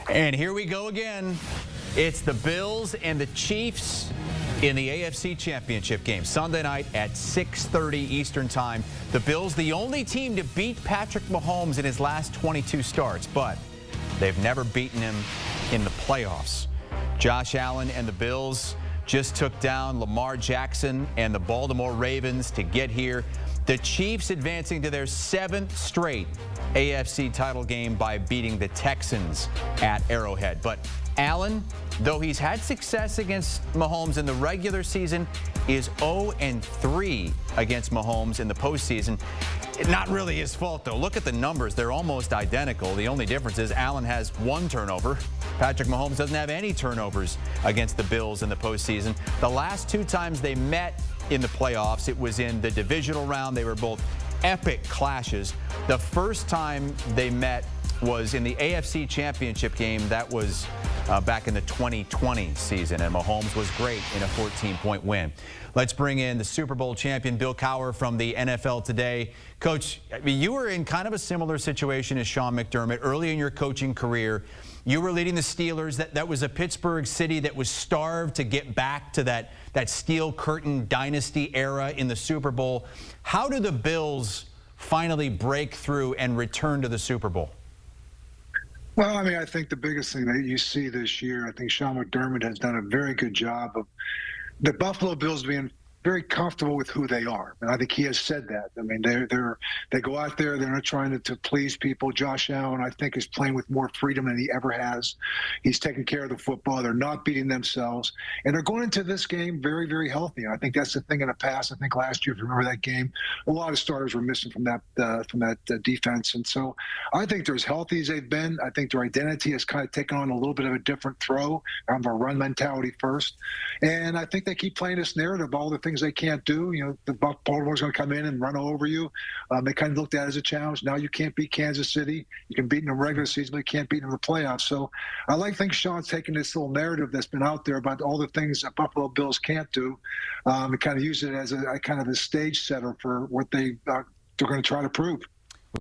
And here we go again. It's the Bills and the Chiefs in the AFC Championship game. Sunday night at 6:30 Eastern Time. The Bills, the only team to beat Patrick Mahomes in his last 22 starts, but they've never beaten him in the playoffs. Josh Allen and the Bills just took down Lamar Jackson and the Baltimore Ravens to get here. The Chiefs advancing to their 7th straight AFC title game by beating the Texans at Arrowhead. But Allen, though he's had success against Mahomes in the regular season, is 0-3 against Mahomes in the postseason. Not really his fault, though. Look at the numbers. They're almost identical. The only difference is Allen has 1 turnover. Patrick Mahomes doesn't have any turnovers against the Bills in the postseason. The last 2 times they met in the playoffs, it was in the divisional round. They were both epic clashes. The first time they met was in the AFC Championship game. That was back in the 2020 season, and Mahomes was great in a 14-point win. Let's bring in the Super Bowl champion, Bill Cowher from the NFL Today. Coach, I mean, you were in kind of a similar situation as Sean McDermott early in your coaching career. You were leading the Steelers. That was a Pittsburgh city that was starved to get back to that Steel Curtain dynasty era in the Super Bowl. How do the Bills finally break through and return to the Super Bowl? Well, I mean, I think the biggest thing that you see this year, I think Sean McDermott has done a very good job of the Buffalo Bills being very comfortable with who they are. And I think he has said that. I mean, they go out there, they're not trying to please people. Josh Allen, I think, is playing with more freedom than he ever has. He's taking care of the football. They're not beating themselves. And they're going into this game very, very healthy. And I think that's the thing in the past. I think last year, if you remember that game, a lot of starters were missing from that defense. And so I think they're as healthy as they've been. I think their identity has kind of taken on a little bit of a different throw, kind of a run mentality first. And I think they keep playing this narrative of all the things they can't do. You know, the Baltimore's going to come in and run over you. They kind of looked at it as a challenge. Now you can't beat Kansas City. You can beat them in the regular season, but you can't beat them in the playoffs. So I think Sean's taking this little narrative that's been out there about all the things that Buffalo Bills can't do, and kind of use it as a kind of a stage setter for what they're going to try to prove.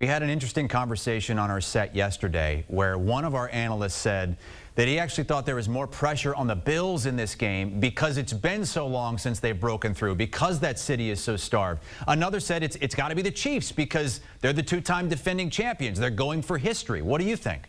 We had an interesting conversation on our set yesterday where one of our analysts said that he actually thought there was more pressure on the Bills in this game because it's been so long since they've broken through, because that city is so starved. Another said it's got to be the Chiefs because they're the 2-time defending champions. They're going for history. What do you think?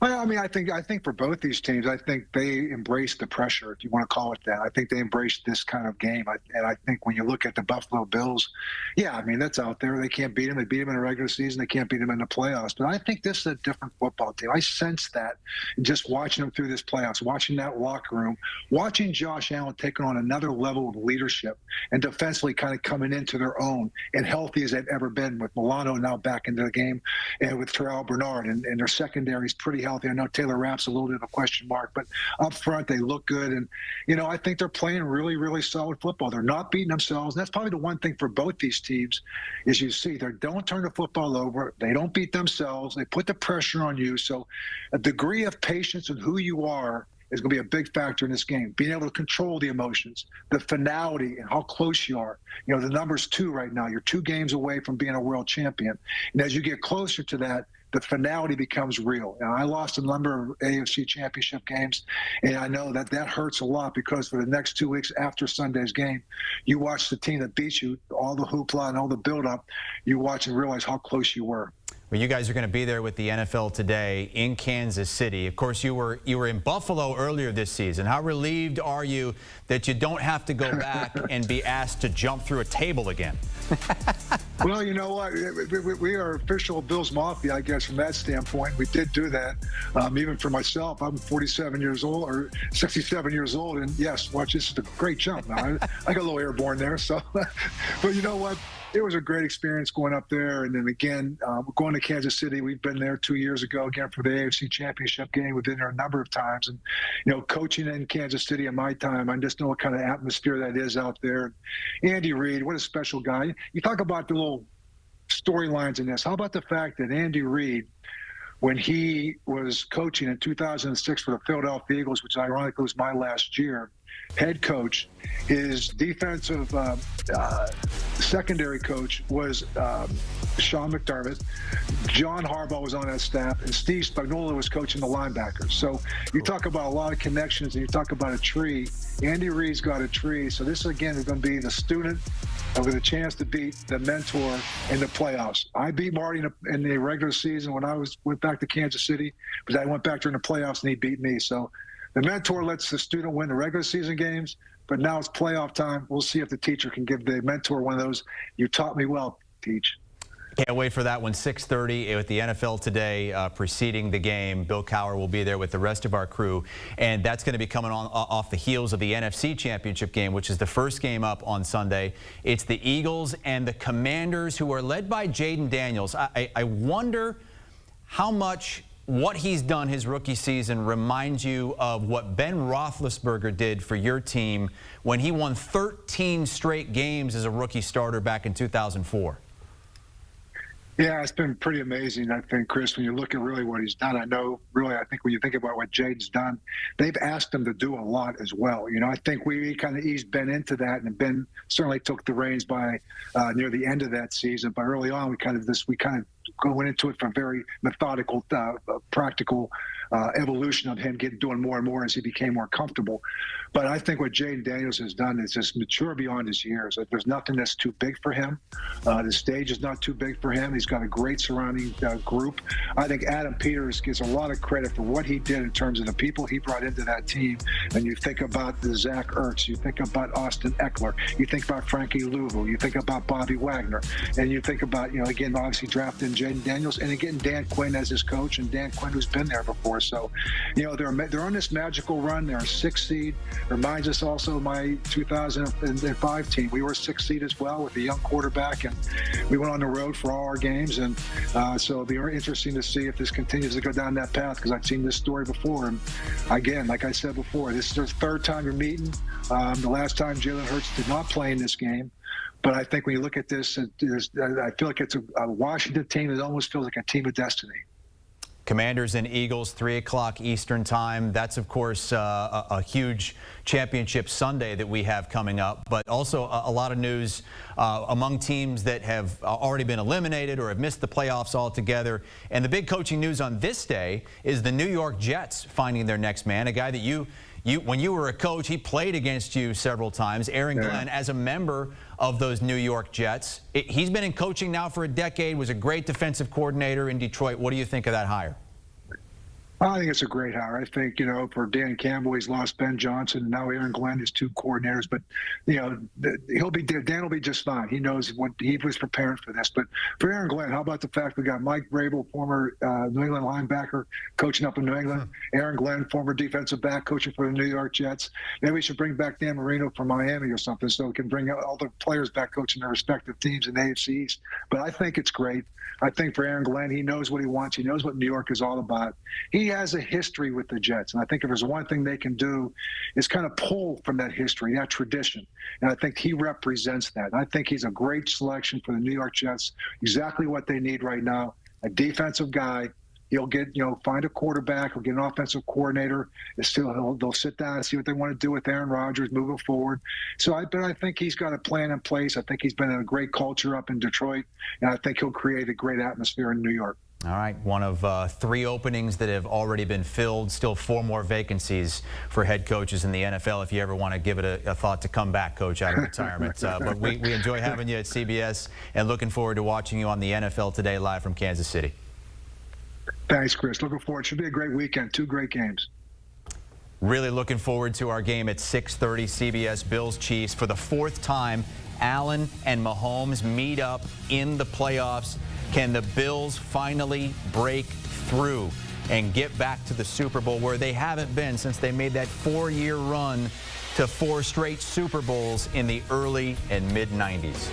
Well, I mean, I think for both these teams, I think they embrace the pressure, if you want to call it that. I think they embrace this kind of game. And I think when you look at the Buffalo Bills, yeah, I mean, that's out there. They can't beat them. They beat them in the regular season. They can't beat them in the playoffs. But I think this is a different football team. I sense that just watching them through this playoffs, watching that locker room, watching Josh Allen taking on another level of leadership and defensively kind of coming into their own and healthy as they've ever been, with Milano now back into the game and with Terrell Bernard. And their secondary is pretty healthy. I know Taylor Rapp's a little bit of a question mark, but up front they look good. And, you know, I think they're playing really, really solid football. They're not beating themselves. And that's probably the one thing for both these teams is you see they don't turn the football over. They don't beat themselves. They put the pressure on you. So a degree of patience and who you are is going to be a big factor in this game. Being able to control the emotions, the finality, and how close you are. You know, the number's 2 right now. You're 2 games away from being a world champion. And as you get closer to that, the finality becomes real. And I lost a number of AFC Championship games, and I know that hurts a lot because for the next 2 weeks after Sunday's game, you watch the team that beats you, all the hoopla and all the buildup, you watch and realize how close you were. Well, you guys are going to be there with the NFL Today in Kansas City. Of course, you were in Buffalo earlier this season. How relieved are you that you don't have to go back and be asked to jump through a table again? Well, you know what? We are official Bills Mafia, I guess, from that standpoint. We did do that. Even for myself, I'm 47 years old, or 67 years old, and yes, watch, this is a great jump. Now, I got a little airborne there, so. But you know what? It was a great experience going up there. And then again, going to Kansas City. We've been there 2 years ago, again, for the AFC Championship game. We've been there a number of times. And, you know, coaching in Kansas City in my time, I just know what kind of atmosphere that is out there. Andy Reid, what a special guy. You talk about the little storylines in this. How about the fact that Andy Reid, when he was coaching in 2006 for the Philadelphia Eagles, which ironically was my last year, head coach, his defensive secondary coach was Sean McDermott, John Harbaugh was on that staff, and Steve Spagnuolo was coaching the linebackers. So you talk about a lot of connections, and you talk about a tree. Andy Reid's got a tree. So this, again, is going to be the student with a chance to beat the mentor in the playoffs. I beat Marty in the regular season when I went back to Kansas City, but I went back during the playoffs, and he beat me. So the mentor lets the student win the regular season games, but now it's playoff time. We'll see if the teacher can give the mentor one of those. You taught me well, Teach. Can't wait for that one. 6:30 with the NFL Today preceding the game. Bill Cowher will be there with the rest of our crew, and that's going to be coming on off the heels of the NFC Championship game, which is the first game up on Sunday. It's the Eagles and the Commanders, who are led by Jaden Daniels. I wonder how much what he's done his rookie season reminds you of what Ben Roethlisberger did for your team when he won 13 straight games as a rookie starter back in 2004. Yeah, it's been pretty amazing, I think, Chris, when you look at really what he's done. I think when you think about what Jaden's done, they've asked him to do a lot as well. I think we kind of eased Ben into that, and Ben certainly took the reins by near the end of that season. But early on, we kind of went into it from very methodical, practical evolution of him doing more and more as he became more comfortable. But I think what Jaden Daniels has done is just mature beyond his years. There's nothing that's too big for him. The stage is not too big for him. He's got a great surrounding group. I think Adam Peters gets a lot of credit for what he did in terms of the people he brought into that team. And you think about the Zach Ertz, you think about Austin Eckler, you think about Frankie Louvu, you think about Bobby Wagner, and you think about, again, obviously drafting Jaden Daniels, and again, Dan Quinn as his coach, and Dan Quinn who's been there before. So, they're on this magical run. They're a 6th seed. Reminds us also of my 2005 team. We were a 6th seed as well with a young quarterback, and we went on the road for all our games. And so it'll be very interesting to see if this continues to go down that path, because I've seen this story before. And again, like I said before, this is the 3rd time you're meeting. The last time Jalen Hurts did not play in this game. But I think when you look at this, I feel like it's a Washington team that almost feels like a team of destiny. Commanders and Eagles, 3 o'clock Eastern time. That's, of course, a huge championship Sunday that we have coming up, but also a lot of news among teams that have already been eliminated or have missed the playoffs altogether. And the big coaching news on this day is the New York Jets finding their next man, a guy that when you were a coach, he played against you several times. Aaron Glenn, as a member of those New York Jets. He's been in coaching now for a decade, was a great defensive coordinator in Detroit. What do you think of that hire? I think it's a great hire. I think, for Dan Campbell, he's lost Ben Johnson, and now Aaron Glenn is 2 coordinators. But, Dan will be just fine. He knows what he was preparing for this. But for Aaron Glenn, how about the fact we got Mike Vrabel, former New England linebacker, coaching up in New England. Aaron Glenn, former defensive back, coaching for the New York Jets. Maybe we should bring back Dan Marino from Miami or something, so we can bring all the players back coaching their respective teams in the AFC East. But I think it's great. I think for Aaron Glenn, he knows what he wants. He knows what New York is all about. He has a history with the Jets, and I think if there's one thing they can do is kind of pull from that history, that tradition, and I think he represents that. And I think he's a great selection for the New York Jets, exactly what they need right now, a defensive guy. He'll get, find a quarterback or get an offensive coordinator. They'll sit down and see what they want to do with Aaron Rodgers moving forward. So I think he's got a plan in place. I think he's been in a great culture up in Detroit, and I think he'll create a great atmosphere in New York. All right, one of 3 openings that have already been filled. Still 4 more vacancies for head coaches in the NFL if you ever want to give it a thought to come back, Coach, out of retirement. But we enjoy having you at CBS and looking forward to watching you on the NFL Today live from Kansas City. Thanks, Chris. Looking forward. Should be a great weekend. 2 great games. Really looking forward to our game at 6:30, CBS Bills-Chiefs. For the 4th time, Allen and Mahomes meet up in the playoffs. Can the Bills finally break through and get back to the Super Bowl, where they haven't been since they made that 4-year run to 4 straight Super Bowls in the early and mid-90s?